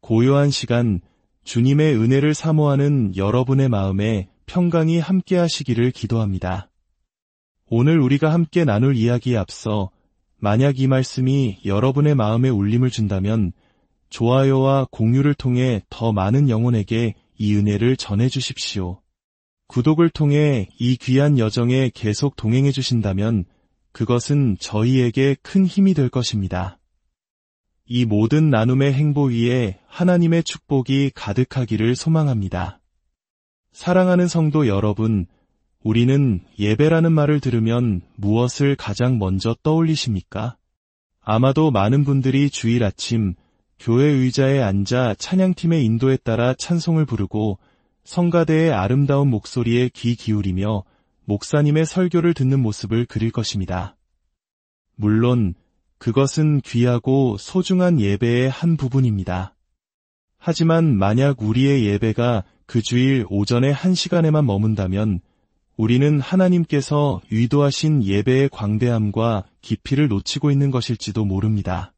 고요한 시간, 주님의 은혜를 사모하는 여러분의 마음에 평강이 함께 하시기를 기도합니다. 오늘 우리가 함께 나눌 이야기에 앞서 만약 이 말씀이 여러분의 마음에 울림을 준다면 좋아요와 공유를 통해 더 많은 영혼에게 이 은혜를 전해주십시오. 구독을 통해 이 귀한 여정에 계속 동행해 주신다면 그것은 저희에게 큰 힘이 될 것입니다. 이 모든 나눔의 행보 위에 하나님의 축복이 가득하기를 소망합니다. 사랑하는 성도 여러분, 우리는 예배라는 말을 들으면 무엇을 가장 먼저 떠올리십니까? 아마도 많은 분들이 주일 아침 교회 의자에 앉아 찬양팀의 인도에 따라 찬송을 부르고 성가대의 아름다운 목소리에 귀 기울이며 목사님의 설교를 듣는 모습을 그릴 것입니다. 물론 그것은 귀하고 소중한 예배의 한 부분입니다. 하지만 만약 우리의 예배가 그 주일 오전에 1시간에만 머문다면 우리는 하나님께서 의도하신 예배의 광대함과 깊이를 놓치고 있는 것일지도 모릅니다.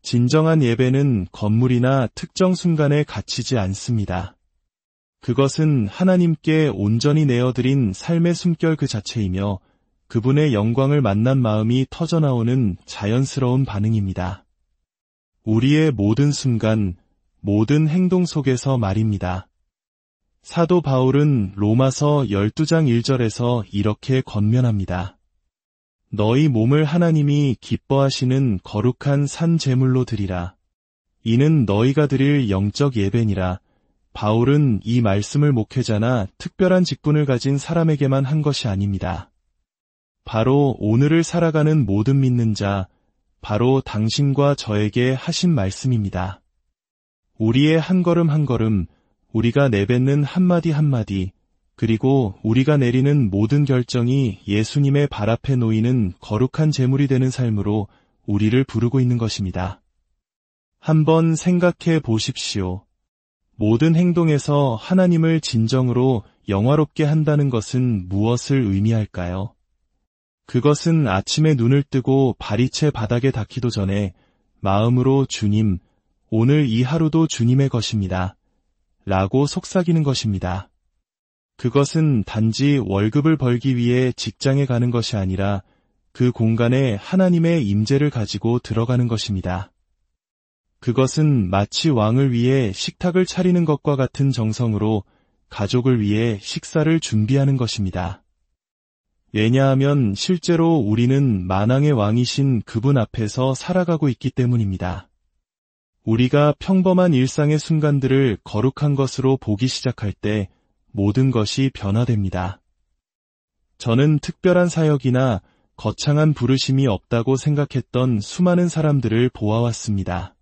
진정한 예배는 건물이나 특정 순간에 갇히지 않습니다. 그것은 하나님께 온전히 내어드린 삶의 숨결 그 자체이며 그분의 영광을 만난 마음이 터져나오는 자연스러운 반응입니다. 우리의 모든 순간, 모든 행동 속에서 말입니다. 사도 바울은 로마서 12장 1절에서 이렇게 권면합니다. 너희 몸을 하나님이 기뻐하시는 거룩한 산 제물로 드리라. 이는 너희가 드릴 영적 예배니라. 바울은 이 말씀을 목회자나 특별한 직분을 가진 사람에게만 한 것이 아닙니다. 바로 오늘을 살아가는 모든 믿는 자, 바로 당신과 저에게 하신 말씀입니다. 우리의 한 걸음 한 걸음, 우리가 내뱉는 한마디 한마디, 그리고 우리가 내리는 모든 결정이 예수님의 발 앞에 놓이는 거룩한 제물이 되는 삶으로 우리를 부르고 있는 것입니다. 한번 생각해 보십시오. 모든 행동에서 하나님을 진정으로 영화롭게 한다는 것은 무엇을 의미할까요? 그것은 아침에 눈을 뜨고 발이 채 바닥에 닿기도 전에 마음으로 주님, 오늘 이 하루도 주님의 것입니다. 라고 속삭이는 것입니다. 그것은 단지 월급을 벌기 위해 직장에 가는 것이 아니라 그 공간에 하나님의 임재를 가지고 들어가는 것입니다. 그것은 마치 왕을 위해 식탁을 차리는 것과 같은 정성으로 가족을 위해 식사를 준비하는 것입니다. 왜냐하면 실제로 우리는 만왕의 왕이신 그분 앞에서 살아가고 있기 때문입니다. 우리가 평범한 일상의 순간들을 거룩한 것으로 보기 시작할 때 모든 것이 변화됩니다. 저는 특별한 사역이나 거창한 부르심이 없다고 생각했던 수많은 사람들을 보아왔습니다.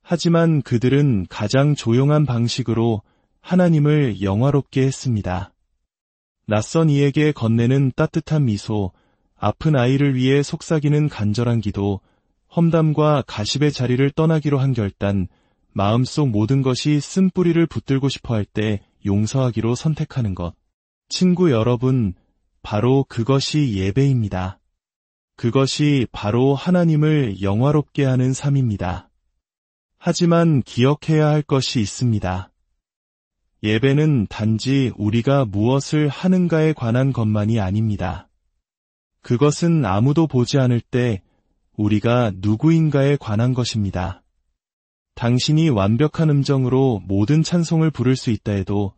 하지만 그들은 가장 조용한 방식으로 하나님을 영화롭게 했습니다. 낯선 이에게 건네는 따뜻한 미소, 아픈 아이를 위해 속삭이는 간절한 기도, 험담과 가십의 자리를 떠나기로 한 결단, 마음속 모든 것이 쓴뿌리를 붙들고 싶어 할 때 용서하기로 선택하는 것. 친구 여러분, 바로 그것이 예배입니다. 그것이 바로 하나님을 영화롭게 하는 삶입니다. 하지만 기억해야 할 것이 있습니다. 예배는 단지 우리가 무엇을 하는가에 관한 것만이 아닙니다. 그것은 아무도 보지 않을 때 우리가 누구인가에 관한 것입니다. 당신이 완벽한 음정으로 모든 찬송을 부를 수 있다 해도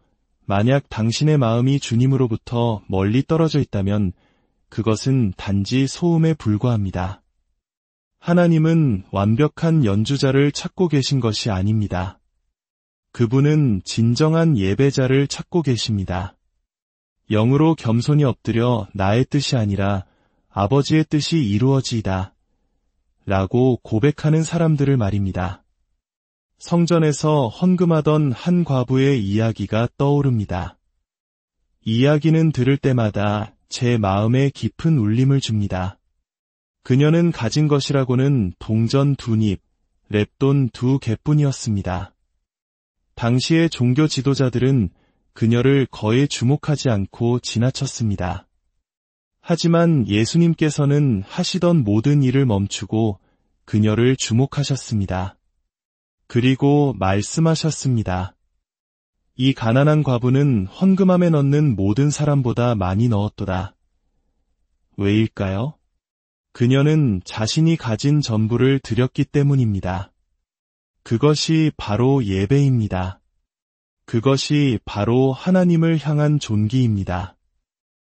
만약 당신의 마음이 주님으로부터 멀리 떨어져 있다면 그것은 단지 소음에 불과합니다. 하나님은 완벽한 연주자를 찾고 계신 것이 아닙니다. 그분은 진정한 예배자를 찾고 계십니다. 영으로 겸손히 엎드려 나의 뜻이 아니라 아버지의 뜻이 이루어지이다. 라고 고백하는 사람들을 말입니다. 성전에서 헌금하던 한 과부의 이야기가 떠오릅니다. 이야기는 들을 때마다 제 마음에 깊은 울림을 줍니다. 그녀는 가진 것이라고는 동전 2닙, 랩돈 2개뿐이었습니다. 당시의 종교 지도자들은 그녀를 거의 주목하지 않고 지나쳤습니다. 하지만 예수님께서는 하시던 모든 일을 멈추고 그녀를 주목하셨습니다. 그리고 말씀하셨습니다. 이 가난한 과부는 헌금함에 넣는 모든 사람보다 많이 넣었도다. 왜일까요? 그녀는 자신이 가진 전부를 드렸기 때문입니다. 그것이 바로 예배입니다. 그것이 바로 하나님을 향한 존귀입니다.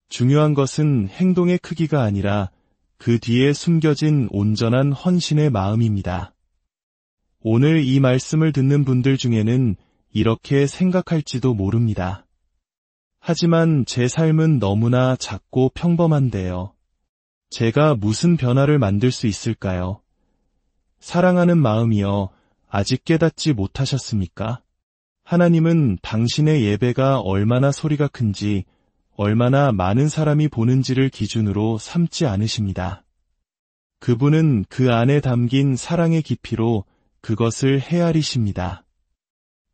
중요한 것은 행동의 크기가 아니라 그 뒤에 숨겨진 온전한 헌신의 마음입니다. 오늘 이 말씀을 듣는 분들 중에는 이렇게 생각할지도 모릅니다. 하지만 제 삶은 너무나 작고 평범한데요. 제가 무슨 변화를 만들 수 있을까요? 사랑하는 마음이여, 아직 깨닫지 못하셨습니까? 하나님은 당신의 예배가 얼마나 소리가 큰지, 얼마나 많은 사람이 보는지를 기준으로 삼지 않으십니다. 그분은 그 안에 담긴 사랑의 깊이로 그것을 헤아리십니다.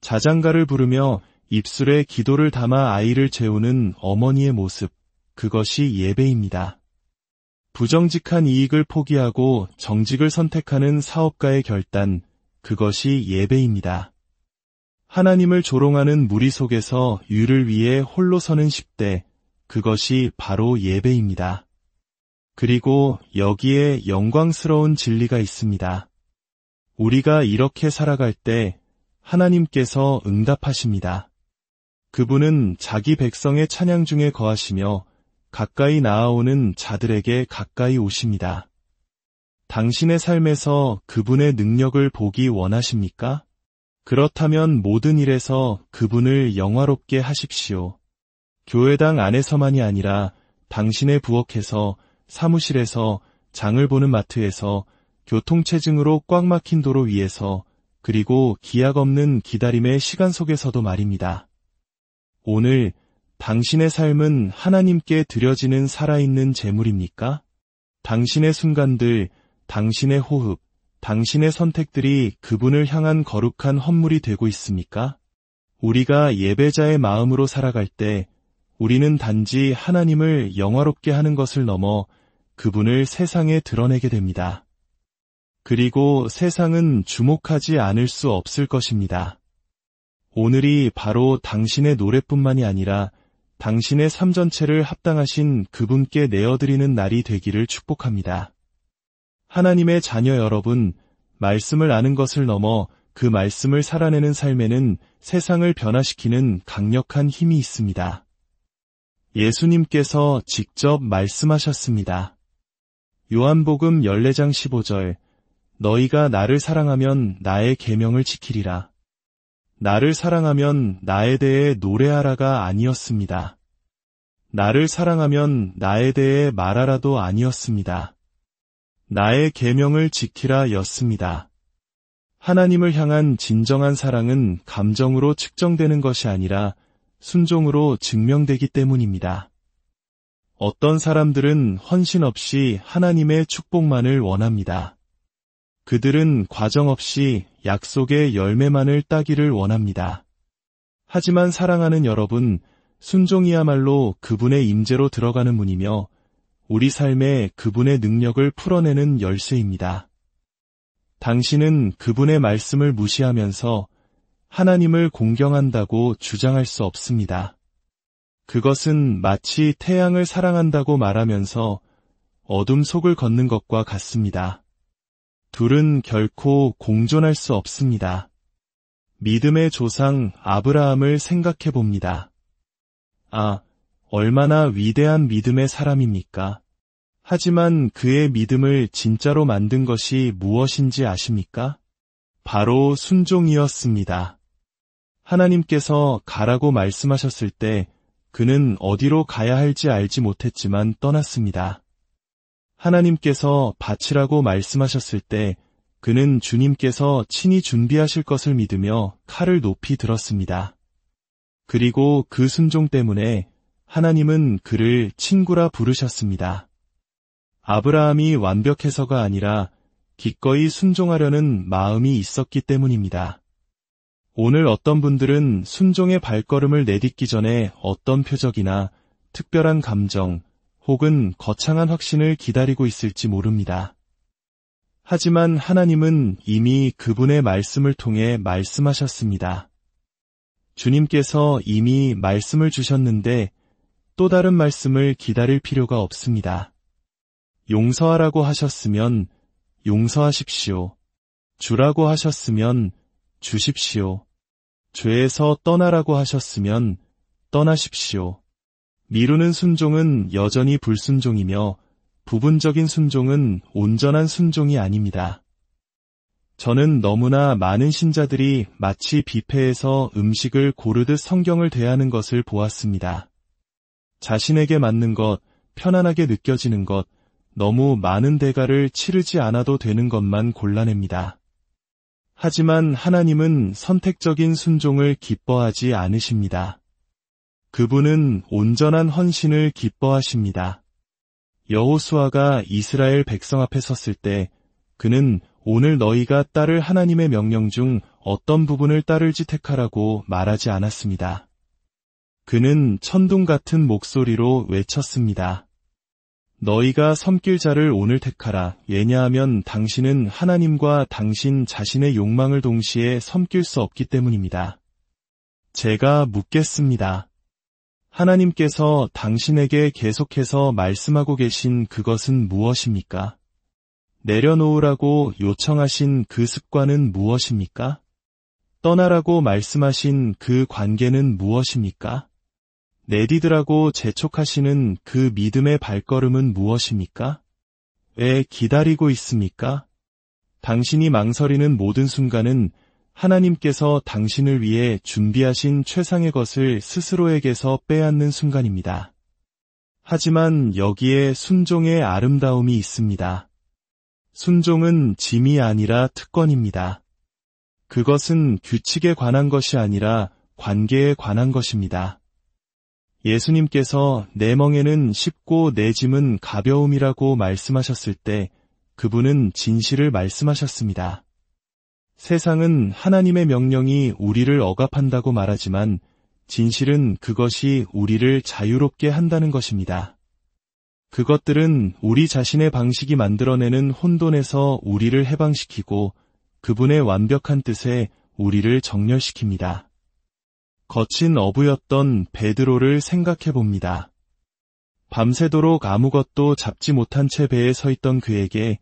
자장가를 부르며 입술에 기도를 담아 아이를 재우는 어머니의 모습, 그것이 예배입니다. 부정직한 이익을 포기하고 정직을 선택하는 사업가의 결단, 그것이 예배입니다. 하나님을 조롱하는 무리 속에서 유를 위해 홀로 서는 10대, 그것이 바로 예배입니다. 그리고 여기에 영광스러운 진리가 있습니다. 우리가 이렇게 살아갈 때 하나님께서 응답하십니다. 그분은 자기 백성의 찬양 중에 거하시며 가까이 나아오는 자들에게 가까이 오십니다. 당신의 삶에서 그분의 능력을 보기 원하십니까? 그렇다면 모든 일에서 그분을 영화롭게 하십시오. 교회당 안에서만이 아니라 당신의 부엌에서, 사무실에서, 장을 보는 마트에서, 교통체증으로 꽉 막힌 도로 위에서, 그리고 기약 없는 기다림의 시간 속에서도 말입니다. 오늘 당신의 삶은 하나님께 드려지는 살아있는 제물입니까? 당신의 순간들, 당신의 호흡, 당신의 선택들이 그분을 향한 거룩한 헌물이 되고 있습니까? 우리가 예배자의 마음으로 살아갈 때 우리는 단지 하나님을 영화롭게 하는 것을 넘어 그분을 세상에 드러내게 됩니다. 그리고 세상은 주목하지 않을 수 없을 것입니다. 오늘이 바로 당신의 노래뿐만이 아니라 당신의 삶 전체를 합당하신 그분께 내어드리는 날이 되기를 축복합니다. 하나님의 자녀 여러분, 말씀을 아는 것을 넘어 그 말씀을 살아내는 삶에는 세상을 변화시키는 강력한 힘이 있습니다. 예수님께서 직접 말씀하셨습니다. 요한복음 14장 15절, 너희가 나를 사랑하면 나의 계명을 지키리라. 나를 사랑하면 나에 대해 노래하라가 아니었습니다. 나를 사랑하면 나에 대해 말하라도 아니었습니다. 나의 계명을 지키라 였습니다. 하나님을 향한 진정한 사랑은 감정으로 측정되는 것이 아니라 순종으로 증명되기 때문입니다. 어떤 사람들은 헌신 없이 하나님의 축복만을 원합니다. 그들은 과정 없이 약속의 열매만을 따기를 원합니다. 하지만 사랑하는 여러분, 순종이야말로 그분의 임재로 들어가는 문이며 우리 삶에 그분의 능력을 풀어내는 열쇠입니다. 당신은 그분의 말씀을 무시하면서 하나님을 공경한다고 주장할 수 없습니다. 그것은 마치 태양을 사랑한다고 말하면서 어둠 속을 걷는 것과 같습니다. 둘은 결코 공존할 수 없습니다. 믿음의 조상 아브라함을 생각해 봅니다. 아, 얼마나 위대한 믿음의 사람입니까? 하지만 그의 믿음을 진짜로 만든 것이 무엇인지 아십니까? 바로 순종이었습니다. 하나님께서 가라고 말씀하셨을 때 그는 어디로 가야 할지 알지 못했지만 떠났습니다. 하나님께서 바치라고 말씀하셨을 때 그는 주님께서 친히 준비하실 것을 믿으며 칼을 높이 들었습니다. 그리고 그 순종 때문에 하나님은 그를 친구라 부르셨습니다. 아브라함이 완벽해서가 아니라 기꺼이 순종하려는 마음이 있었기 때문입니다. 오늘 어떤 분들은 순종의 발걸음을 내딛기 전에 어떤 표적이나 특별한 감정 혹은 거창한 확신을 기다리고 있을지 모릅니다. 하지만 하나님은 이미 그분의 말씀을 통해 말씀하셨습니다. 주님께서 이미 말씀을 주셨는데 또 다른 말씀을 기다릴 필요가 없습니다. 용서하라고 하셨으면 용서하십시오. 주라고 하셨으면 주십시오. 죄에서 떠나라고 하셨으면 떠나십시오. 미루는 순종은 여전히 불순종이며 부분적인 순종은 온전한 순종이 아닙니다. 저는 너무나 많은 신자들이 마치 뷔페에서 음식을 고르듯 성경을 대하는 것을 보았습니다. 자신에게 맞는 것, 편안하게 느껴지는 것, 너무 많은 대가를 치르지 않아도 되는 것만 골라냅니다. 하지만 하나님은 선택적인 순종을 기뻐하지 않으십니다. 그분은 온전한 헌신을 기뻐하십니다. 여호수아가 이스라엘 백성 앞에 섰을 때 그는 오늘 너희가 따를 하나님의 명령 중 어떤 부분을 따를지 택하라고 말하지 않았습니다. 그는 천둥 같은 목소리로 외쳤습니다. 너희가 섬길 자를 오늘 택하라. 왜냐하면 당신은 하나님과 당신 자신의 욕망을 동시에 섬길 수 없기 때문입니다. 제가 묻겠습니다. 하나님께서 당신에게 계속해서 말씀하고 계신 그것은 무엇입니까? 내려놓으라고 요청하신 그 습관은 무엇입니까? 떠나라고 말씀하신 그 관계는 무엇입니까? 내디드라고 재촉하시는 그 믿음의 발걸음은 무엇입니까? 왜 기다리고 있습니까? 당신이 망설이는 모든 순간은 하나님께서 당신을 위해 준비하신 최상의 것을 스스로에게서 빼앗는 순간입니다. 하지만 여기에 순종의 아름다움이 있습니다. 순종은 짐이 아니라 특권입니다. 그것은 규칙에 관한 것이 아니라 관계에 관한 것입니다. 예수님께서 내 멍에는 쉽고 내 짐은 가벼움이라고 말씀하셨을 때 그분은 진실을 말씀하셨습니다. 세상은 하나님의 명령이 우리를 억압한다고 말하지만 진실은 그것이 우리를 자유롭게 한다는 것입니다. 그것들은 우리 자신의 방식이 만들어내는 혼돈에서 우리를 해방시키고 그분의 완벽한 뜻에 우리를 정렬시킵니다. 거친 어부였던 베드로를 생각해 봅니다. 밤새도록 아무것도 잡지 못한 채 배에 서 있던 그에게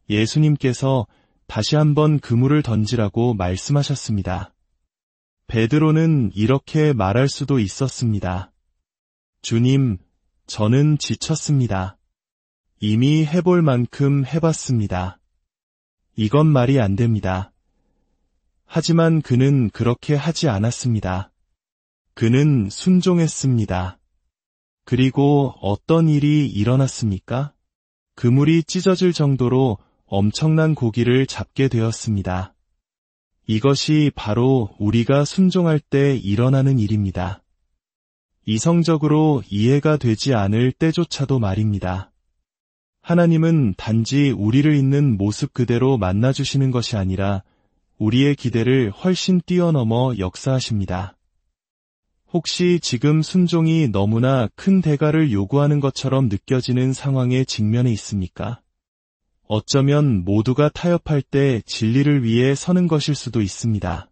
예수님께서 다시 한번 그물을 던지라고 말씀하셨습니다. 베드로는 이렇게 말할 수도 있었습니다. 주님, 저는 지쳤습니다. 이미 해볼 만큼 해봤습니다. 이건 말이 안 됩니다. 하지만 그는 그렇게 하지 않았습니다. 그는 순종했습니다. 그리고 어떤 일이 일어났습니까? 그물이 찢어질 정도로 엄청난 고기를 잡게 되었습니다. 이것이 바로 우리가 순종할 때 일어나는 일입니다. 이성적으로 이해가 되지 않을 때조차도 말입니다. 하나님은 단지 우리를 있는 모습 그대로 만나주시는 것이 아니라 우리의 기대를 훨씬 뛰어넘어 역사하십니다. 혹시 지금 순종이 너무나 큰 대가를 요구하는 것처럼 느껴지는 상황에 직면해 있습니까? 어쩌면 모두가 타협할 때 진리를 위해 서는 것일 수도 있습니다.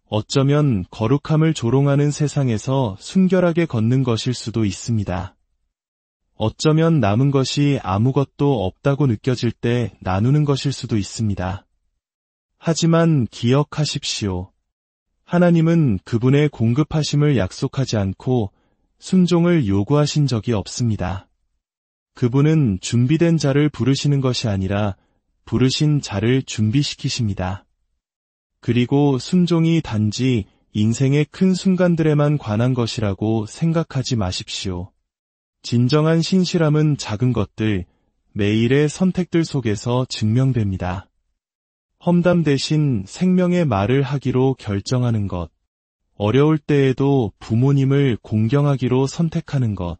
어쩌면 거룩함을 조롱하는 세상에서 순결하게 걷는 것일 수도 있습니다. 어쩌면 남은 것이 아무것도 없다고 느껴질 때 나누는 것일 수도 있습니다. 하지만 기억하십시오. 하나님은 그분의 공급하심을 약속하지 않고 순종을 요구하신 적이 없습니다. 그분은 준비된 자를 부르시는 것이 아니라 부르신 자를 준비시키십니다. 그리고 순종이 단지 인생의 큰 순간들에만 관한 것이라고 생각하지 마십시오. 진정한 신실함은 작은 것들, 매일의 선택들 속에서 증명됩니다. 험담 대신 생명의 말을 하기로 결정하는 것, 어려울 때에도 부모님을 공경하기로 선택하는 것,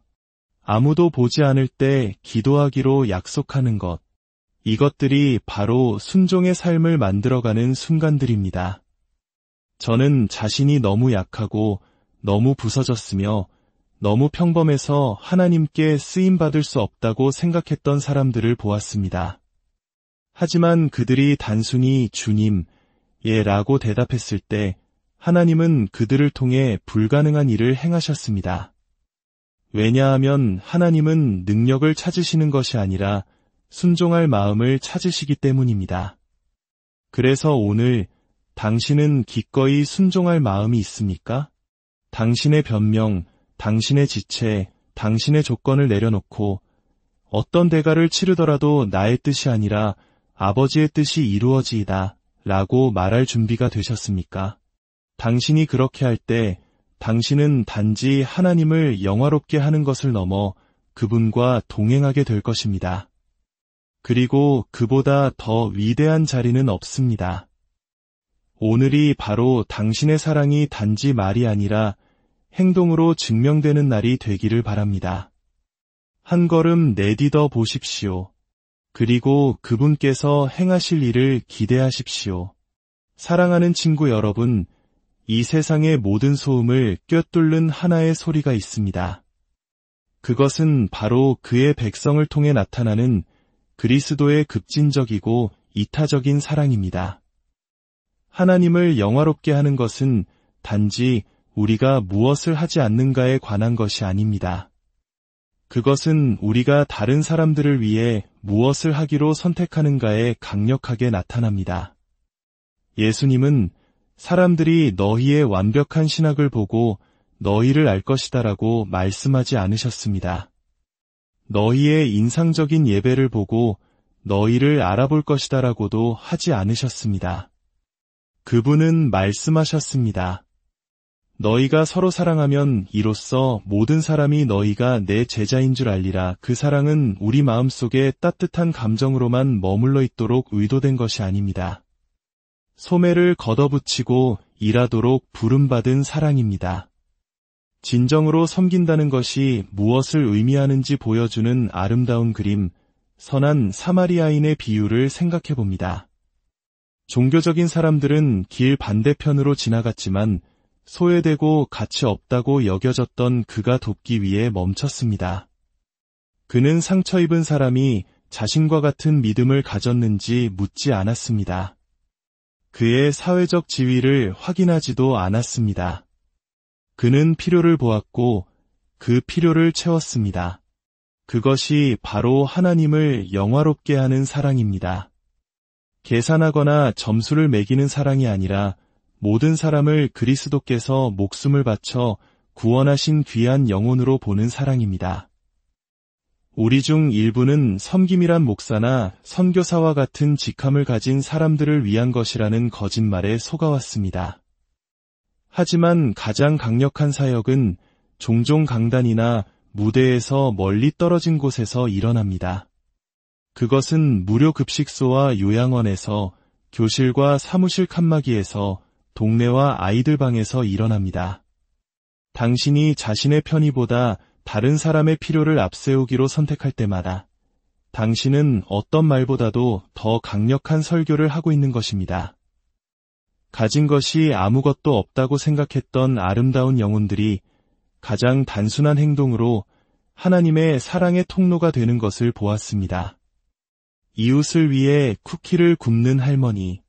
아무도 보지 않을 때 기도하기로 약속하는 것, 이것들이 바로 순종의 삶을 만들어가는 순간들입니다. 저는 자신이 너무 약하고 너무 부서졌으며 너무 평범해서 하나님께 쓰임받을 수 없다고 생각했던 사람들을 보았습니다. 하지만 그들이 단순히 주님, 예 라고 대답했을 때 하나님은 그들을 통해 불가능한 일을 행하셨습니다. 왜냐하면 하나님은 능력을 찾으시는 것이 아니라 순종할 마음을 찾으시기 때문입니다. 그래서 오늘 당신은 기꺼이 순종할 마음이 있습니까? 당신의 변명, 당신의 지체, 당신의 조건을 내려놓고 어떤 대가를 치르더라도 나의 뜻이 아니라 아버지의 뜻이 이루어지이다 라고 말할 준비가 되셨습니까? 당신이 그렇게 할 때 당신은 단지 하나님을 영화롭게 하는 것을 넘어 그분과 동행하게 될 것입니다. 그리고 그보다 더 위대한 자리는 없습니다. 오늘이 바로 당신의 사랑이 단지 말이 아니라 행동으로 증명되는 날이 되기를 바랍니다. 한 걸음 내디뎌 보십시오. 그리고 그분께서 행하실 일을 기대하십시오. 사랑하는 친구 여러분, 이 세상의 모든 소음을 꿰뚫는 하나의 소리가 있습니다. 그것은 바로 그의 백성을 통해 나타나는 그리스도의 급진적이고 이타적인 사랑입니다. 하나님을 영화롭게 하는 것은 단지 우리가 무엇을 하지 않는가에 관한 것이 아닙니다. 그것은 우리가 다른 사람들을 위해 무엇을 하기로 선택하는가에 강력하게 나타납니다. 예수님은 사람들이 너희의 완벽한 신학을 보고 너희를 알 것이다라고 말씀하지 않으셨습니다. 너희의 인상적인 예배를 보고 너희를 알아볼 것이다라고도 하지 않으셨습니다. 그분은 말씀하셨습니다. 너희가 서로 사랑하면 이로써 모든 사람이 너희가 내 제자인 줄 알리라. 그 사랑은 우리 마음속에 따뜻한 감정으로만 머물러 있도록 의도된 것이 아닙니다. 소매를 걷어붙이고 일하도록 부름받은 사랑입니다. 진정으로 섬긴다는 것이 무엇을 의미하는지 보여주는 아름다운 그림, 선한 사마리아인의 비유를 생각해 봅니다. 종교적인 사람들은 길 반대편으로 지나갔지만 소외되고 가치 없다고 여겨졌던 그가 돕기 위해 멈췄습니다. 그는 상처 입은 사람이 자신과 같은 믿음을 가졌는지 묻지 않았습니다. 그의 사회적 지위를 확인하지도 않았습니다. 그는 필요를 보았고 그 필요를 채웠습니다. 그것이 바로 하나님을 영화롭게 하는 사랑입니다. 계산하거나 점수를 매기는 사랑이 아니라 모든 사람을 그리스도께서 목숨을 바쳐 구원하신 귀한 영혼으로 보는 사랑입니다. 우리 중 일부는 섬김이란 목사나 선교사와 같은 직함을 가진 사람들을 위한 것이라는 거짓말에 속아왔습니다. 하지만 가장 강력한 사역은 종종 강단이나 무대에서 멀리 떨어진 곳에서 일어납니다. 그것은 무료 급식소와 요양원에서, 교실과 사무실 칸막이에서, 동네와 아이들 방에서 일어납니다. 당신이 자신의 편의보다 다른 사람의 필요를 앞세우기로 선택할 때마다 당신은 어떤 말보다도 더 강력한 설교를 하고 있는 것입니다. 가진 것이 아무것도 없다고 생각했던 아름다운 영혼들이 가장 단순한 행동으로 하나님의 사랑의 통로가 되는 것을 보았습니다. 이웃을 위해 쿠키를 굽는 할머니,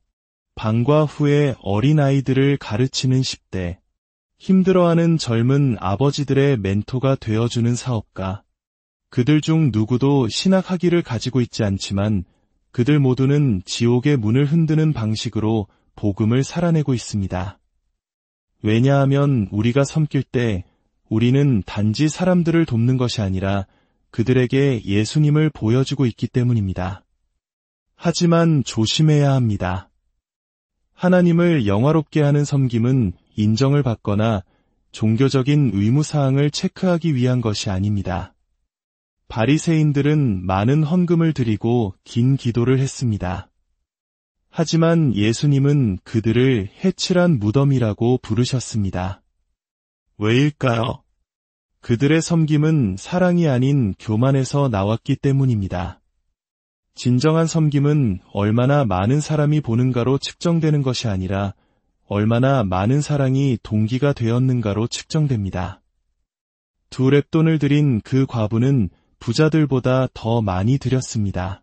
방과 후에 어린아이들을 가르치는 10대, 힘들어하는 젊은 아버지들의 멘토가 되어주는 사업가, 그들 중 누구도 신학 학위를 가지고 있지 않지만 그들 모두는 지옥의 문을 흔드는 방식으로 복음을 살아내고 있습니다. 왜냐하면 우리가 섬길 때 우리는 단지 사람들을 돕는 것이 아니라 그들에게 예수님을 보여주고 있기 때문입니다. 하지만 조심해야 합니다. 하나님을 영화롭게 하는 섬김은 인정을 받거나 종교적인 의무사항을 체크하기 위한 것이 아닙니다. 바리새인들은 많은 헌금을 드리고 긴 기도를 했습니다. 하지만 예수님은 그들을 해칠한 무덤이라고 부르셨습니다. 왜일까요? 그들의 섬김은 사랑이 아닌 교만에서 나왔기 때문입니다. 진정한 섬김은 얼마나 많은 사람이 보는가로 측정되는 것이 아니라 얼마나 많은 사랑이 동기가 되었는가로 측정됩니다. 2 렙돈을 드린 그 과부는 부자들보다 더 많이 드렸습니다.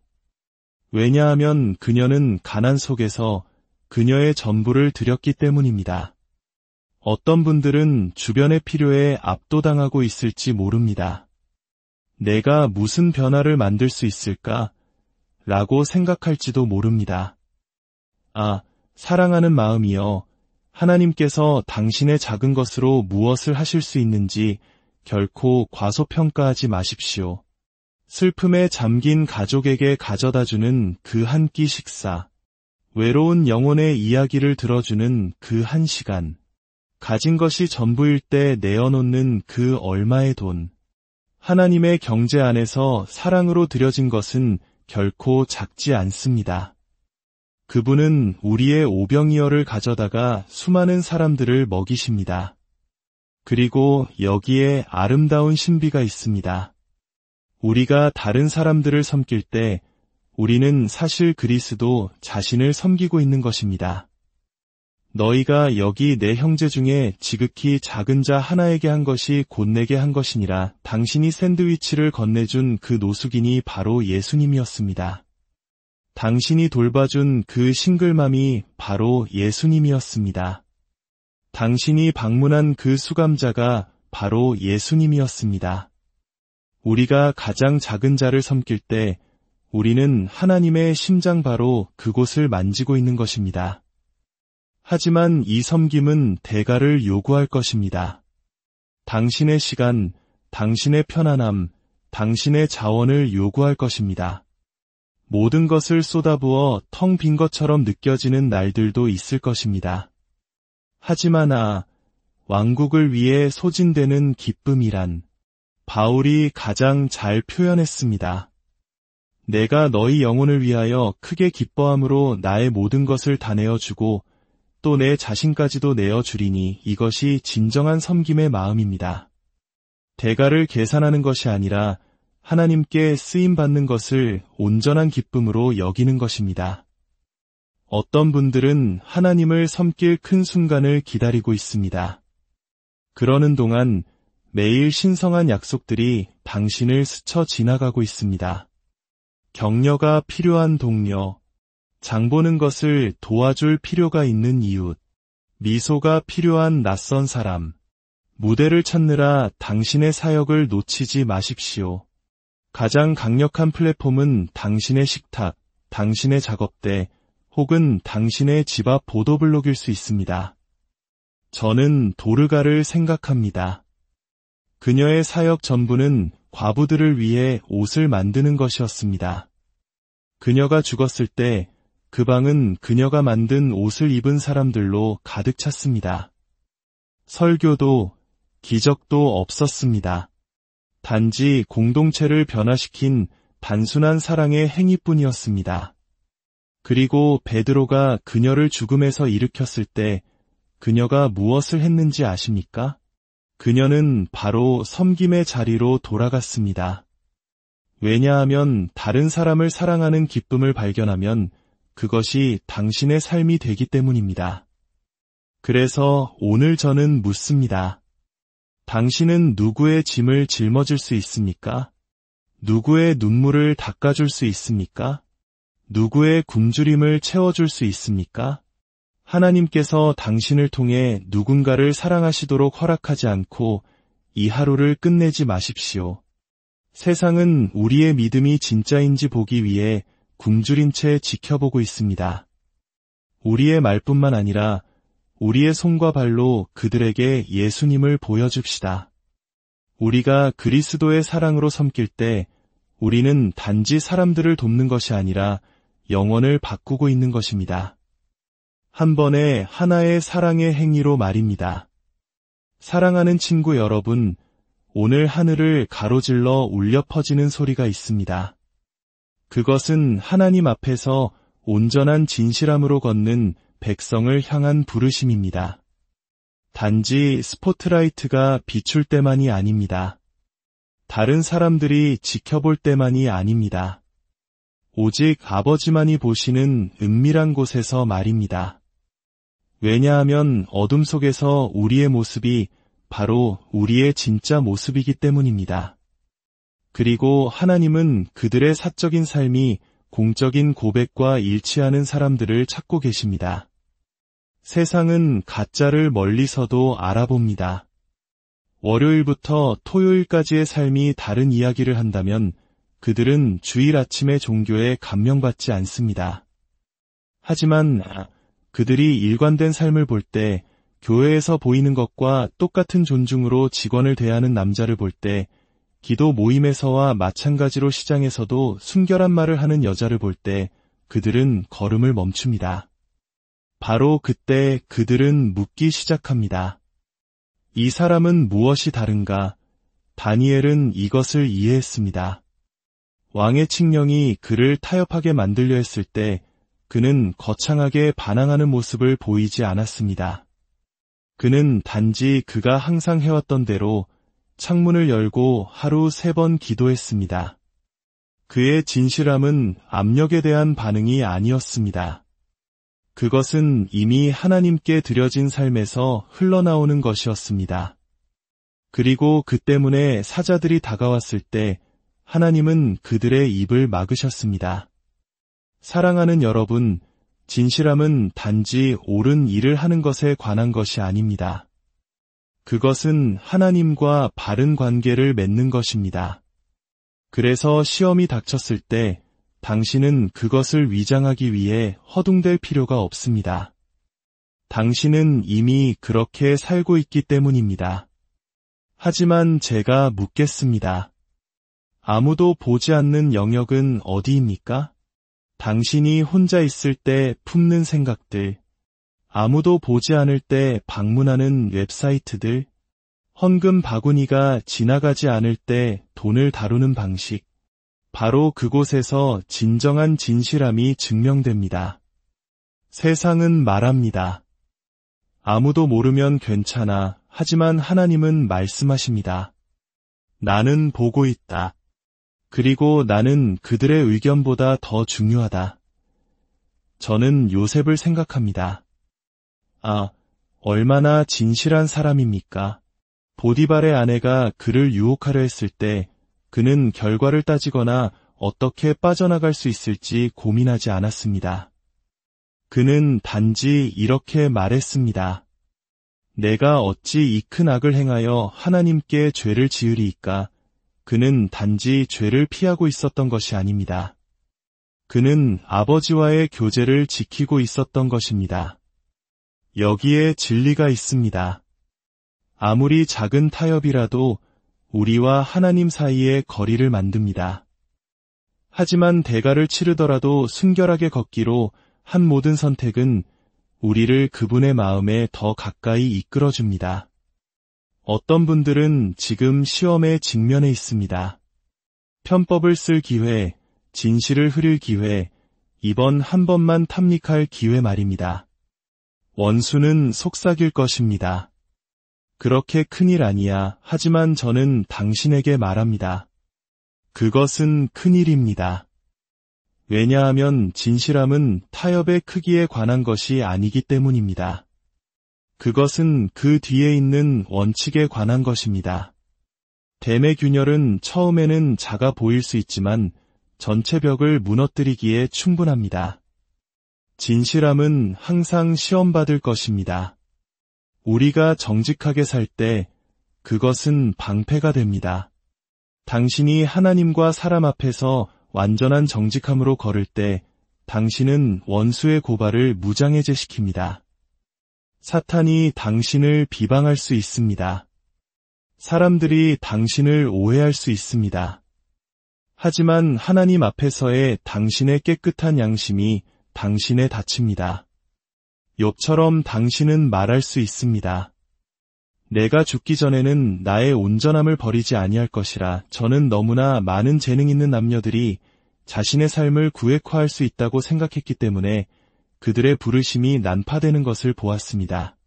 왜냐하면 그녀는 가난 속에서 그녀의 전부를 드렸기 때문입니다. 어떤 분들은 주변의 필요에 압도당하고 있을지 모릅니다. 내가 무슨 변화를 만들 수 있을까? 라고 생각할지도 모릅니다. 아, 사랑하는 마음이여, 하나님께서 당신의 작은 것으로 무엇을 하실 수 있는지 결코 과소평가하지 마십시오. 슬픔에 잠긴 가족에게 가져다주는 그 한 끼 식사, 외로운 영혼의 이야기를 들어주는 그 한 시간, 가진 것이 전부일 때 내어놓는 그 얼마의 돈. 하나님의 경제 안에서 사랑으로 드려진 것은 결코 작지 않습니다. 그분은 우리의 오병이어를 가져다가 수많은 사람들을 먹이십니다. 그리고 여기에 아름다운 신비가 있습니다. 우리가 다른 사람들을 섬길 때 우리는 사실 그리스도 자신을 섬기고 있는 것입니다. 너희가 여기 내 형제 중에 지극히 작은 자 하나에게 한 것이 곧 내게 한 것이니라. 당신이 샌드위치를 건네준 그 노숙인이 바로 예수님이었습니다. 당신이 돌봐준 그 싱글맘이 바로 예수님이었습니다. 당신이 방문한 그 수감자가 바로 예수님이었습니다. 우리가 가장 작은 자를 섬길 때 우리는 하나님의 심장 바로 그곳을 만지고 있는 것입니다. 하지만 이 섬김은 대가를 요구할 것입니다. 당신의 시간, 당신의 편안함, 당신의 자원을 요구할 것입니다. 모든 것을 쏟아부어 텅 빈 것처럼 느껴지는 날들도 있을 것입니다. 하지만 왕국을 위해 소진되는 기쁨이란 바울이 가장 잘 표현했습니다. 내가 너희 영혼을 위하여 크게 기뻐함으로 나의 모든 것을 다 내어주고 또 내 자신까지도 내어주리니 이것이 진정한 섬김의 마음입니다. 대가를 계산하는 것이 아니라 하나님께 쓰임받는 것을 온전한 기쁨으로 여기는 것입니다. 어떤 분들은 하나님을 섬길 큰 순간을 기다리고 있습니다. 그러는 동안 매일 신성한 약속들이 당신을 스쳐 지나가고 있습니다. 격려가 필요한 동료, 장보는 것을 도와줄 필요가 있는 이웃, 미소가 필요한 낯선 사람, 무대를 찾느라 당신의 사역을 놓치지 마십시오. 가장 강력한 플랫폼은 당신의 식탁, 당신의 작업대, 혹은 당신의 집 앞 보도블록일 수 있습니다. 저는 도르가를 생각합니다. 그녀의 사역 전부는 과부들을 위해 옷을 만드는 것이었습니다. 그녀가 죽었을 때 그 방은 그녀가 만든 옷을 입은 사람들로 가득 찼습니다. 설교도 기적도 없었습니다. 단지 공동체를 변화시킨 단순한 사랑의 행위뿐이었습니다. 그리고 베드로가 그녀를 죽음에서 일으켰을 때 그녀가 무엇을 했는지 아십니까? 그녀는 바로 섬김의 자리로 돌아갔습니다. 왜냐하면 다른 사람을 사랑하는 기쁨을 발견하면 그것이 당신의 삶이 되기 때문입니다. 그래서 오늘 저는 묻습니다. 당신은 누구의 짐을 짊어질 수 있습니까? 누구의 눈물을 닦아줄 수 있습니까? 누구의 굶주림을 채워줄 수 있습니까? 하나님께서 당신을 통해 누군가를 사랑하시도록 허락하지 않고 이 하루를 끝내지 마십시오. 세상은 우리의 믿음이 진짜인지 보기 위해 굶주린 채 지켜보고 있습니다. 우리의 말뿐만 아니라 우리의 손과 발로 그들에게 예수님을 보여줍시다. 우리가 그리스도의 사랑으로 섬길 때 우리는 단지 사람들을 돕는 것이 아니라 영혼을 바꾸고 있는 것입니다. 한 번에 하나의 사랑의 행위로 말입니다. 사랑하는 친구 여러분, 오늘 하늘을 가로질러 울려 퍼지는 소리가 있습니다. 그것은 하나님 앞에서 온전한 진실함으로 걷는 백성을 향한 부르심입니다. 단지 스포트라이트가 비출 때만이 아닙니다. 다른 사람들이 지켜볼 때만이 아닙니다. 오직 아버지만이 보시는 은밀한 곳에서 말입니다. 왜냐하면 어둠 속에서 우리의 모습이 바로 우리의 진짜 모습이기 때문입니다. 그리고 하나님은 그들의 사적인 삶이 공적인 고백과 일치하는 사람들을 찾고 계십니다. 세상은 가짜를 멀리서도 알아봅니다. 월요일부터 토요일까지의 삶이 다른 이야기를 한다면 그들은 주일 아침의 종교에 감명받지 않습니다. 하지만 그들이 일관된 삶을 볼 때, 교회에서 보이는 것과 똑같은 존중으로 직원을 대하는 남자를 볼 때, 기도 모임에서와 마찬가지로 시장에서도 순결한 말을 하는 여자를 볼 때 그들은 걸음을 멈춥니다. 바로 그때 그들은 묻기 시작합니다. 이 사람은 무엇이 다른가? 다니엘은 이것을 이해했습니다. 왕의 칙령이 그를 타협하게 만들려 했을 때 그는 거창하게 반항하는 모습을 보이지 않았습니다. 그는 단지 그가 항상 해왔던 대로 창문을 열고 하루 3번 기도했습니다. 그의 진실함은 압력에 대한 반응이 아니었습니다. 그것은 이미 하나님께 드려진 삶에서 흘러나오는 것이었습니다. 그리고 그 때문에 사자들이 다가왔을 때 하나님은 그들의 입을 막으셨습니다. 사랑하는 여러분, 진실함은 단지 옳은 일을 하는 것에 관한 것이 아닙니다. 그것은 하나님과 바른 관계를 맺는 것입니다. 그래서 시험이 닥쳤을 때 당신은 그것을 위장하기 위해 허둥댈 필요가 없습니다. 당신은 이미 그렇게 살고 있기 때문입니다. 하지만 제가 묻겠습니다. 아무도 보지 않는 영역은 어디입니까? 당신이 혼자 있을 때 품는 생각들, 아무도 보지 않을 때 방문하는 웹사이트들, 헌금 바구니가 지나가지 않을 때 돈을 다루는 방식, 바로 그곳에서 진정한 진실함이 증명됩니다. 세상은 말합니다. 아무도 모르면 괜찮아. 하지만 하나님은 말씀하십니다. 나는 보고 있다. 그리고 나는 그들의 의견보다 더 중요하다. 저는 요셉을 생각합니다. 얼마나 진실한 사람입니까? 보디발의 아내가 그를 유혹하려 했을 때 그는 결과를 따지거나 어떻게 빠져나갈 수 있을지 고민하지 않았습니다. 그는 단지 이렇게 말했습니다. 내가 어찌 이 큰 악을 행하여 하나님께 죄를 지으리이까? 그는 단지 죄를 피하고 있었던 것이 아닙니다. 그는 아버지와의 교제를 지키고 있었던 것입니다. 여기에 진리가 있습니다. 아무리 작은 타협이라도 우리와 하나님 사이에 거리를 만듭니다. 하지만 대가를 치르더라도 순결하게 걷기로 한 모든 선택은 우리를 그분의 마음에 더 가까이 이끌어줍니다. 어떤 분들은 지금 시험에 직면해 있습니다. 편법을 쓸 기회, 진실을 흐릴 기회, 이번 한 번만 탐닉할 기회 말입니다. 원수는 속삭일 것입니다. 그렇게 큰일 아니야. 하지만 저는 당신에게 말합니다. 그것은 큰일입니다. 왜냐하면 진실함은 타협의 크기에 관한 것이 아니기 때문입니다. 그것은 그 뒤에 있는 원칙에 관한 것입니다. 댐의 균열은 처음에는 작아 보일 수 있지만 전체 벽을 무너뜨리기에 충분합니다. 진실함은 항상 시험받을 것입니다. 우리가 정직하게 살 때 그것은 방패가 됩니다. 당신이 하나님과 사람 앞에서 완전한 정직함으로 걸을 때 당신은 원수의 고발을 무장해제시킵니다. 사탄이 당신을 비방할 수 있습니다. 사람들이 당신을 오해할 수 있습니다. 하지만 하나님 앞에서의 당신의 깨끗한 양심이 당신에 닫힙니다. 욥처럼 당신은 말할 수 있습니다. 내가 죽기 전에는 나의 온전함을 버리지 아니할 것이라. 저는 너무나 많은 재능 있는 남녀들이 자신의 삶을 구획화할 수 있다고 생각했기 때문에 그들의 부르심이 난파되는 것을 보았습니다.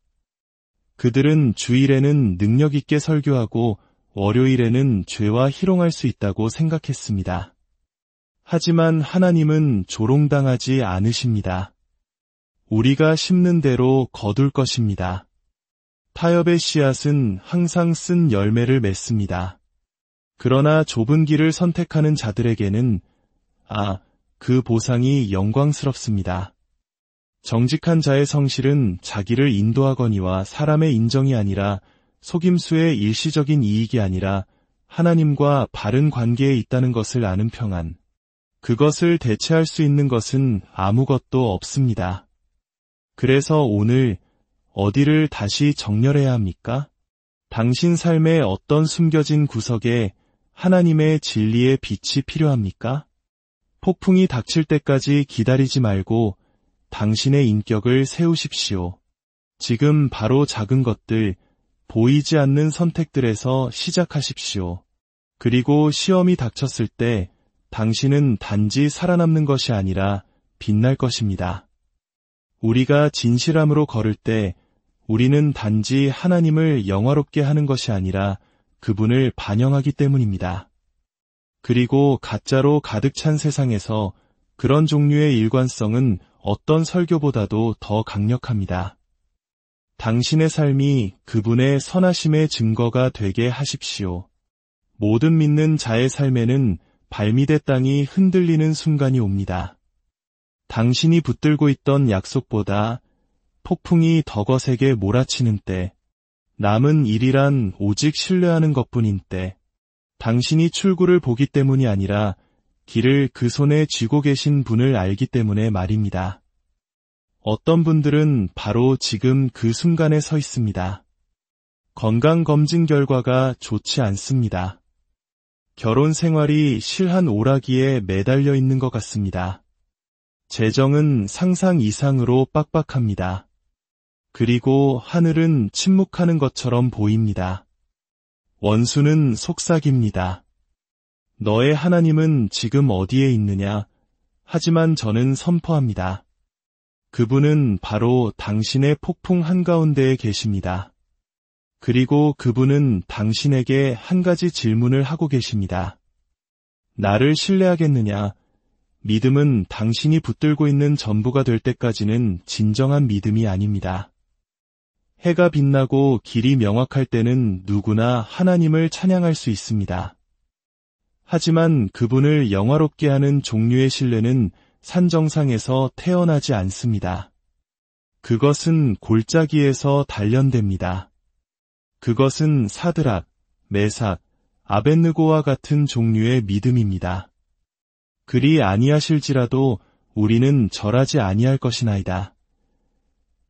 그들은 주일에는 능력 있게 설교하고 월요일에는 죄와 희롱할 수 있다고 생각했습니다. 하지만 하나님은 조롱당하지 않으십니다. 우리가 심는 대로 거둘 것입니다. 타협의 씨앗은 항상 쓴 열매를 맺습니다. 그러나 좁은 길을 선택하는 자들에게는 그 보상이 영광스럽습니다. 정직한 자의 성실은 자기를 인도하거니와 사람의 인정이 아니라 속임수의 일시적인 이익이 아니라 하나님과 바른 관계에 있다는 것을 아는 평안. 그것을 대체할 수 있는 것은 아무것도 없습니다. 그래서 오늘 어디를 다시 정렬해야 합니까? 당신 삶의 어떤 숨겨진 구석에 하나님의 진리의 빛이 필요합니까? 폭풍이 닥칠 때까지 기다리지 말고 당신의 인격을 세우십시오. 지금 바로 작은 것들, 보이지 않는 선택들에서 시작하십시오. 그리고 시험이 닥쳤을 때 당신은 단지 살아남는 것이 아니라 빛날 것입니다. 우리가 진실함으로 걸을 때 우리는 단지 하나님을 영화롭게 하는 것이 아니라 그분을 반영하기 때문입니다. 그리고 가짜로 가득 찬 세상에서 그런 종류의 일관성은 어떤 설교보다도 더 강력합니다. 당신의 삶이 그분의 선하심의 증거가 되게 하십시오. 모든 믿는 자의 삶에는 발밑의 땅이 흔들리는 순간이 옵니다. 당신이 붙들고 있던 약속보다 폭풍이 더 거세게 몰아치는 때, 남은 일이란 오직 신뢰하는 것뿐인 때, 당신이 출구를 보기 때문이 아니라 길을 그 손에 쥐고 계신 분을 알기 때문에 말입니다. 어떤 분들은 바로 지금 그 순간에 서 있습니다. 건강검진 결과가 좋지 않습니다. 결혼 생활이 실한 오라기에 매달려 있는 것 같습니다. 재정은 상상 이상으로 빡빡합니다. 그리고 하늘은 침묵하는 것처럼 보입니다. 원수는 속삭입니다. 너의 하나님은 지금 어디에 있느냐? 하지만 저는 선포합니다. 그분은 바로 당신의 폭풍 한가운데에 계십니다. 그리고 그분은 당신에게 한 가지 질문을 하고 계십니다. 나를 신뢰하겠느냐? 믿음은 당신이 붙들고 있는 전부가 될 때까지는 진정한 믿음이 아닙니다. 해가 빛나고 길이 명확할 때는 누구나 하나님을 찬양할 수 있습니다. 하지만 그분을 영화롭게 하는 종류의 신뢰는 산 정상에서 태어나지 않습니다. 그것은 골짜기에서 단련됩니다. 그것은 사드락, 메삭, 아벳느고와 같은 종류의 믿음입니다. 그리 아니하실지라도 우리는 절하지 아니할 것이나이다.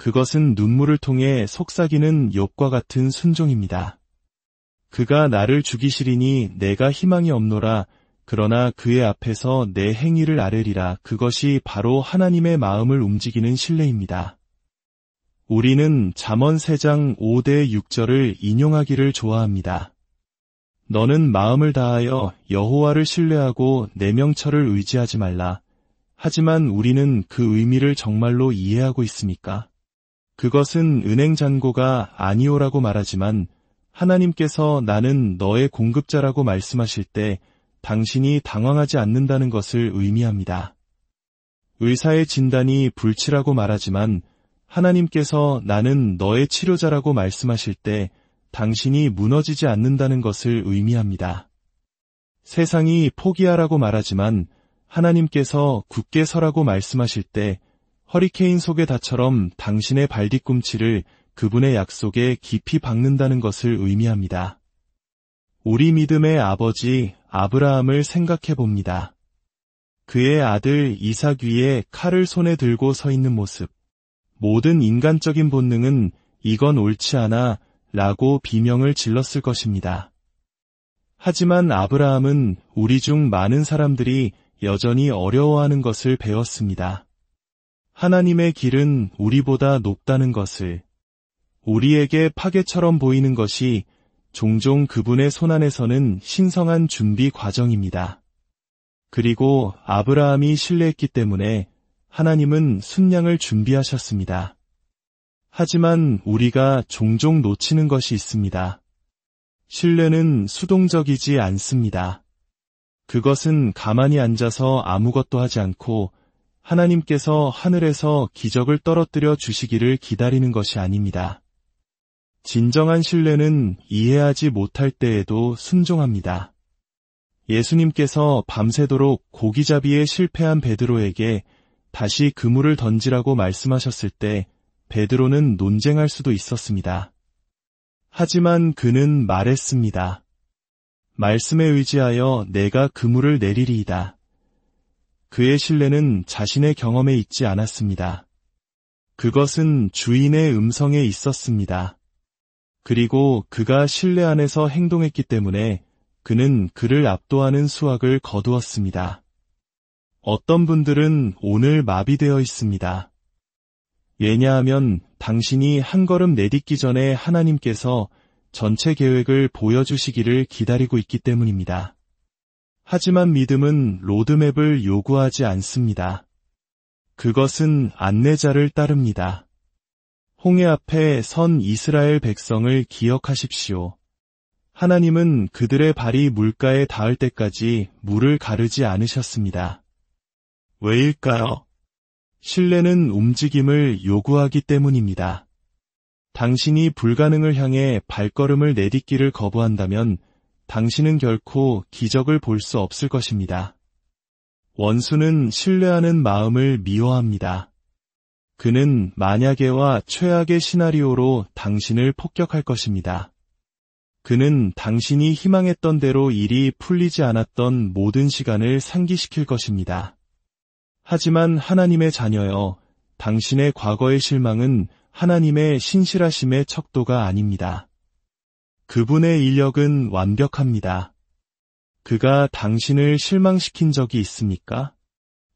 그것은 눈물을 통해 속삭이는 욥과 같은 순종입니다. 그가 나를 죽이시리니 내가 희망이 없노라. 그러나 그의 앞에서 내 행위를 아뢰리라. 그것이 바로 하나님의 마음을 움직이는 신뢰입니다. 우리는 잠언 3장 5대 6절을 인용하기를 좋아합니다. 너는 마음을 다하여 여호와를 신뢰하고 내 명철을 의지하지 말라. 하지만 우리는 그 의미를 정말로 이해하고 있습니까? 그것은 은행 잔고가 아니오라고 말하지만 하나님께서 나는 너의 공급자라고 말씀하실 때 당신이 당황하지 않는다는 것을 의미합니다. 의사의 진단이 불치라고 말하지만 하나님께서 나는 너의 치료자라고 말씀하실 때 당신이 무너지지 않는다는 것을 의미합니다. 세상이 포기하라고 말하지만 하나님께서 굳게 서라고 말씀하실 때 허리케인 속의 닷처럼 당신의 발뒤꿈치를 그분의 약속에 깊이 박는다는 것을 의미합니다. 우리 믿음의 아버지 아브라함을 생각해 봅니다. 그의 아들 이삭 위에 칼을 손에 들고 서 있는 모습. 모든 인간적인 본능은 이건 옳지 않아 라고 비명을 질렀을 것입니다. 하지만 아브라함은 우리 중 많은 사람들이 여전히 어려워하는 것을 배웠습니다. 하나님의 길은 우리보다 높다는 것을, 우리에게 파괴처럼 보이는 것이 종종 그분의 손안에서는 신성한 준비 과정입니다. 그리고 아브라함이 신뢰했기 때문에 하나님은 순양을 준비하셨습니다. 하지만 우리가 종종 놓치는 것이 있습니다. 신뢰는 수동적이지 않습니다. 그것은 가만히 앉아서 아무것도 하지 않고 하나님께서 하늘에서 기적을 떨어뜨려 주시기를 기다리는 것이 아닙니다. 진정한 신뢰는 이해하지 못할 때에도 순종합니다. 예수님께서 밤새도록 고기잡이에 실패한 베드로에게 다시 그물을 던지라고 말씀하셨을 때 베드로는 논쟁할 수도 있었습니다. 하지만 그는 말했습니다. 말씀에 의지하여 내가 그물을 내리리이다. 그의 신뢰는 자신의 경험에 있지 않았습니다. 그것은 주인의 음성에 있었습니다. 그리고 그가 신뢰 안에서 행동했기 때문에 그는 그를 압도하는 수확을 거두었습니다. 어떤 분들은 오늘 마비되어 있습니다. 왜냐하면 당신이 한 걸음 내딛기 전에 하나님께서 전체 계획을 보여주시기를 기다리고 있기 때문입니다. 하지만 믿음은 로드맵을 요구하지 않습니다. 그것은 안내자를 따릅니다. 홍해 앞에 선 이스라엘 백성을 기억하십시오. 하나님은 그들의 발이 물가에 닿을 때까지 물을 가르지 않으셨습니다. 왜일까요? 신뢰는 움직임을 요구하기 때문입니다. 당신이 불가능을 향해 발걸음을 내딛기를 거부한다면 당신은 결코 기적을 볼 수 없을 것입니다. 원수는 신뢰하는 마음을 미워합니다. 그는 만약에와 최악의 시나리오로 당신을 폭격할 것입니다. 그는 당신이 희망했던 대로 일이 풀리지 않았던 모든 시간을 상기시킬 것입니다. 하지만 하나님의 자녀여, 당신의 과거의 실망은 하나님의 신실하심의 척도가 아닙니다. 그분의 인력은 완벽합니다. 그가 당신을 실망시킨 적이 있습니까?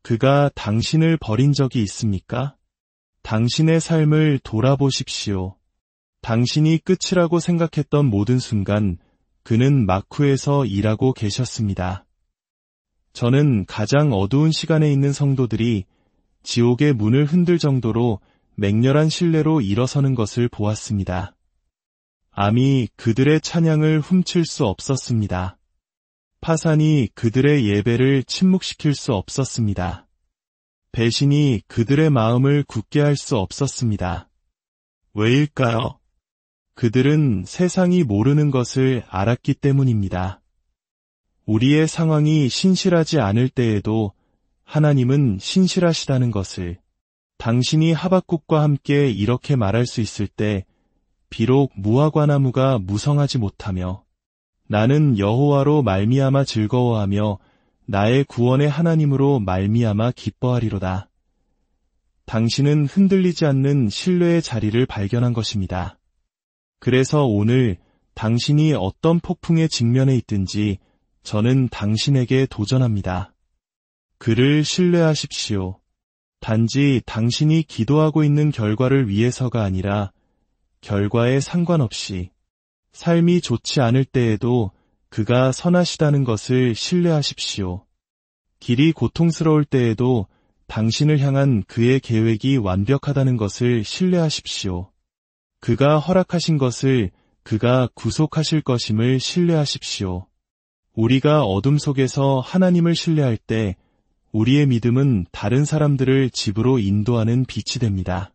그가 당신을 버린 적이 있습니까? 당신의 삶을 돌아보십시오. 당신이 끝이라고 생각했던 모든 순간 그는 마쿠에서 일하고 계셨습니다. 저는 가장 어두운 시간에 있는 성도들이 지옥의 문을 흔들 정도로 맹렬한 신뢰로 일어서는 것을 보았습니다. 암이 그들의 찬양을 훔칠 수 없었습니다. 파산이 그들의 예배를 침묵시킬 수 없었습니다. 배신이 그들의 마음을 굳게 할 수 없었습니다. 왜일까요? 그들은 세상이 모르는 것을 알았기 때문입니다. 우리의 상황이 신실하지 않을 때에도 하나님은 신실하시다는 것을, 당신이 하박국과 함께 이렇게 말할 수 있을 때 비록 무화과나무가 무성하지 못하며 나는 여호와로 말미암아 즐거워하며 나의 구원의 하나님으로 말미암아 기뻐하리로다. 당신은 흔들리지 않는 신뢰의 자리를 발견한 것입니다. 그래서 오늘 당신이 어떤 폭풍에 직면해 있든지 저는 당신에게 도전합니다. 그를 신뢰하십시오. 단지 당신이 기도하고 있는 결과를 위해서가 아니라 결과에 상관없이 삶이 좋지 않을 때에도 그가 선하시다는 것을 신뢰하십시오. 길이 고통스러울 때에도 당신을 향한 그의 계획이 완벽하다는 것을 신뢰하십시오. 그가 허락하신 것을 그가 구속하실 것임을 신뢰하십시오. 우리가 어둠 속에서 하나님을 신뢰할 때 우리의 믿음은 다른 사람들을 집으로 인도하는 빛이 됩니다.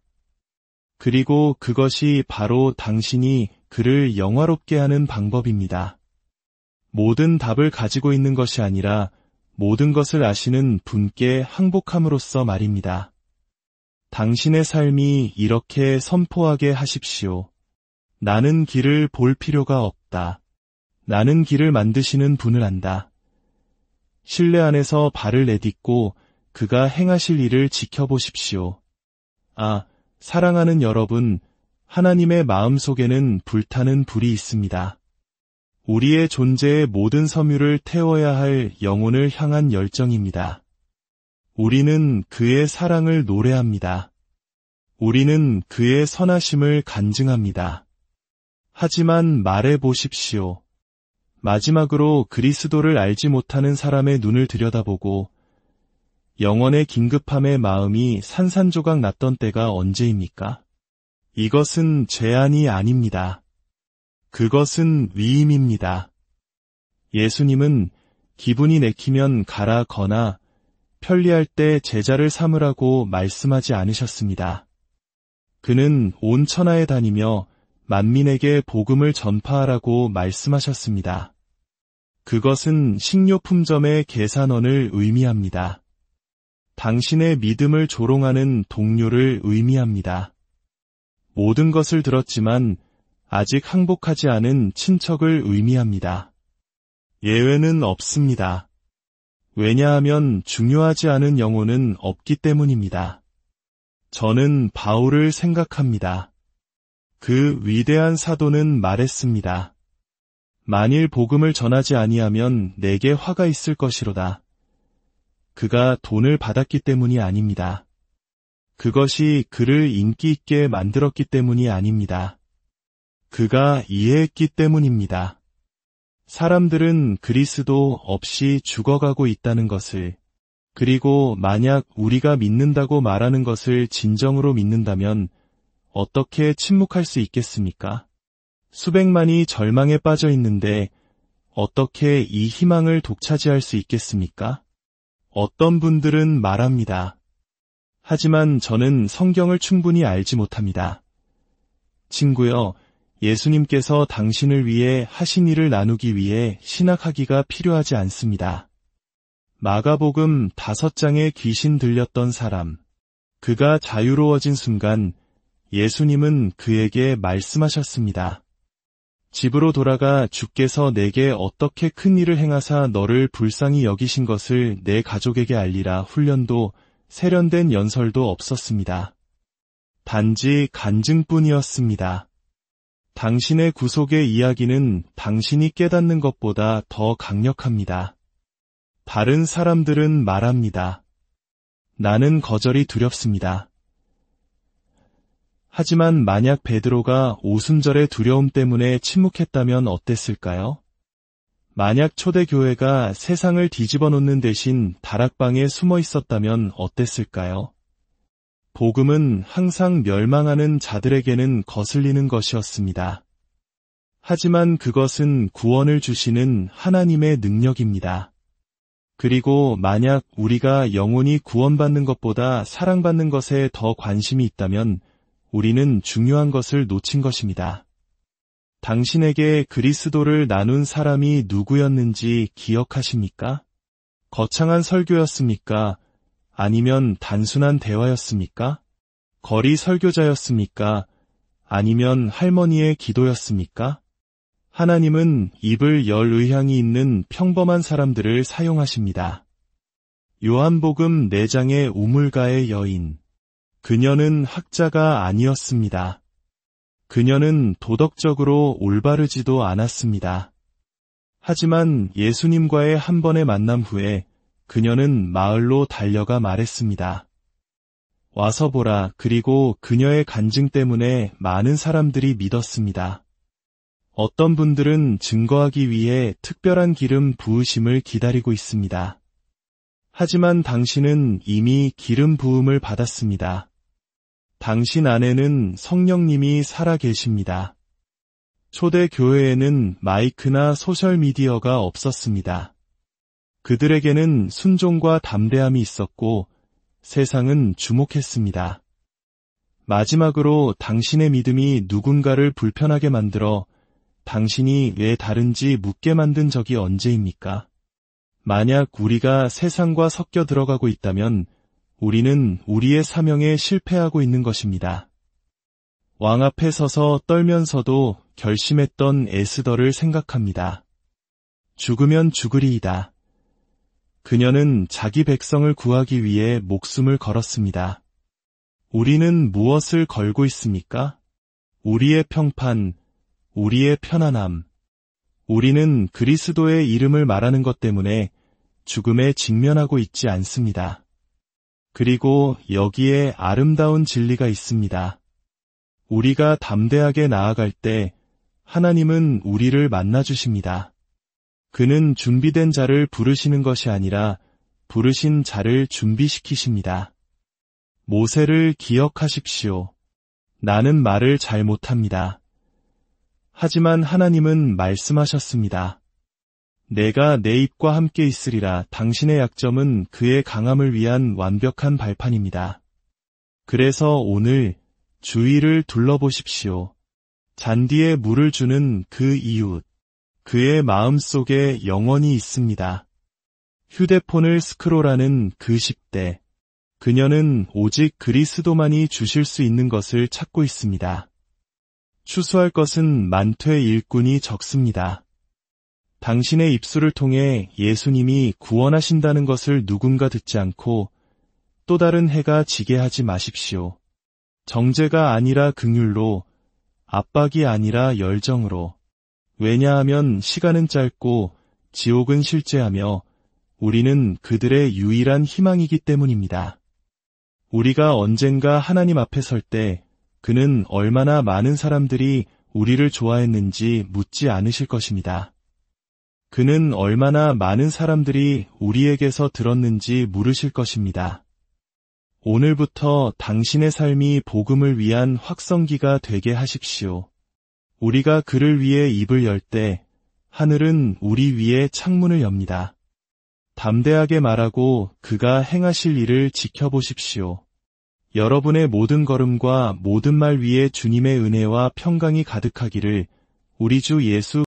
그리고 그것이 바로 당신이 그를 영화롭게 하는 방법입니다. 모든 답을 가지고 있는 것이 아니라 모든 것을 아시는 분께 항복함으로써 말입니다. 당신의 삶이 이렇게 선포하게 하십시오. 나는 길을 볼 필요가 없다. 나는 길을 만드시는 분을 안다. 신뢰 안에서 발을 내딛고 그가 행하실 일을 지켜보십시오. 아, 사랑하는 여러분, 하나님의 마음속에는 불타는 불이 있습니다. 우리의 존재의 모든 섬유를 태워야 할 영혼을 향한 열정입니다. 우리는 그의 사랑을 노래합니다. 우리는 그의 선하심을 간증합니다. 하지만 말해 보십시오. 마지막으로 그리스도를 알지 못하는 사람의 눈을 들여다보고 영원의 긴급함의 마음이 산산조각 났던 때가 언제입니까? 이것은 제안이 아닙니다. 그것은 위임입니다. 예수님은 기분이 내키면 가라거나 편리할 때 제자를 삼으라고 말씀하지 않으셨습니다. 그는 온 천하에 다니며 만민에게 복음을 전파하라고 말씀하셨습니다. 그것은 식료품점의 계산원을 의미합니다. 당신의 믿음을 조롱하는 동료를 의미합니다. 모든 것을 들었지만 아직 항복하지 않은 친척을 의미합니다. 예외는 없습니다. 왜냐하면 중요하지 않은 영혼은 없기 때문입니다. 저는 바울을 생각합니다. 그 위대한 사도는 말했습니다. 만일 복음을 전하지 아니하면 내게 화가 있을 것이로다. 그가 돈을 받았기 때문이 아닙니다. 그것이 그를 인기 있게 만들었기 때문이 아닙니다. 그가 이해했기 때문입니다. 사람들은 그리스도 없이 죽어가고 있다는 것을, 그리고 만약 우리가 믿는다고 말하는 것을 진정으로 믿는다면 어떻게 침묵할 수 있겠습니까? 수백만이 절망에 빠져 있는데 어떻게 이 희망을 독차지할 수 있겠습니까? 어떤 분들은 말합니다. 하지만 저는 성경을 충분히 알지 못합니다. 친구여, 예수님께서 당신을 위해 하신 일을 나누기 위해 신학하기가 필요하지 않습니다. 마가복음 5장에 귀신 들렸던 사람. 그가 자유로워진 순간 예수님은 그에게 말씀하셨습니다. 집으로 돌아가 주께서 내게 어떻게 큰 일을 행하사 너를 불쌍히 여기신 것을 내 가족에게 알리라. 훈련도 세련된 연설도 없었습니다. 단지 간증뿐이었습니다. 당신의 구속의 이야기는 당신이 깨닫는 것보다 더 강력합니다. 다른 사람들은 말합니다. 나는 거절이 두렵습니다. 하지만 만약 베드로가 오순절의 두려움 때문에 침묵했다면 어땠을까요? 만약 초대교회가 세상을 뒤집어 놓는 대신 다락방에 숨어 있었다면 어땠을까요? 복음은 항상 멸망하는 자들에게는 거슬리는 것이었습니다. 하지만 그것은 구원을 주시는 하나님의 능력입니다. 그리고 만약 우리가 영혼이 구원받는 것보다 사랑받는 것에 더 관심이 있다면 우리는 중요한 것을 놓친 것입니다. 당신에게 그리스도를 나눈 사람이 누구였는지 기억하십니까? 거창한 설교였습니까? 아니면 단순한 대화였습니까? 거리 설교자였습니까? 아니면 할머니의 기도였습니까? 하나님은 입을 열 의향이 있는 평범한 사람들을 사용하십니다. 요한복음 4장의 우물가의 여인. 그녀는 학자가 아니었습니다. 그녀는 도덕적으로 올바르지도 않았습니다. 하지만 예수님과의 한 번의 만남 후에 그녀는 마을로 달려가 말했습니다. 와서 보라. 그리고 그녀의 간증 때문에 많은 사람들이 믿었습니다. 어떤 분들은 증거하기 위해 특별한 기름 부으심을 기다리고 있습니다. 하지만 당신은 이미 기름 부음을 받았습니다. 당신 안에는 성령님이 살아 계십니다. 초대 교회에는 마이크나 소셜미디어가 없었습니다. 그들에게는 순종과 담대함이 있었고 세상은 주목했습니다. 마지막으로 당신의 믿음이 누군가를 불편하게 만들어 당신이 왜 다른지 묻게 만든 적이 언제입니까? 만약 우리가 세상과 섞여 들어가고 있다면 우리는 우리의 사명에 실패하고 있는 것입니다. 왕 앞에 서서 떨면서도 결심했던 에스더를 생각합니다. 죽으면 죽으리이다. 그녀는 자기 백성을 구하기 위해 목숨을 걸었습니다. 우리는 무엇을 걸고 있습니까? 우리의 평판, 우리의 편안함. 우리는 그리스도의 이름을 말하는 것 때문에 죽음에 직면하고 있지 않습니다. 그리고 여기에 아름다운 진리가 있습니다. 우리가 담대하게 나아갈 때 하나님은 우리를 만나주십니다. 그는 준비된 자를 부르시는 것이 아니라 부르신 자를 준비시키십니다. 모세를 기억하십시오. 나는 말을 잘 못합니다. 하지만 하나님은 말씀하셨습니다. 내가 내 입과 함께 있으리라. 당신의 약점은 그의 강함을 위한 완벽한 발판입니다. 그래서 오늘 주위를 둘러보십시오. 잔디에 물을 주는 그 이웃, 그의 마음속에 영원히 있습니다. 휴대폰을 스크롤하는 그 10대. 그녀는 오직 그리스도만이 주실 수 있는 것을 찾고 있습니다. 추수할 것은 많되 일꾼이 적습니다. 당신의 입술을 통해 예수님이 구원하신다는 것을 누군가 듣지 않고 또 다른 해가 지게 하지 마십시오. 정죄가 아니라 긍휼로, 압박이 아니라 열정으로. 왜냐하면 시간은 짧고 지옥은 실제하며 우리는 그들의 유일한 희망이기 때문입니다. 우리가 언젠가 하나님 앞에 설 때 그는 얼마나 많은 사람들이 우리를 좋아했는지 묻지 않으실 것입니다. 그는 얼마나 많은 사람들이 우리에게서 들었는지 물으실 것입니다. 오늘부터 당신의 삶이 복음을 위한 확성기가 되게 하십시오. 우리가 그를 위해 입을 열 때 하늘은 우리 위에 창문을 엽니다. 담대하게 말하고 그가 행하실 일을 지켜보십시오. 여러분의 모든 걸음과 모든 말 위에 주님의 은혜와 평강이 가득하기를 우리 주 예수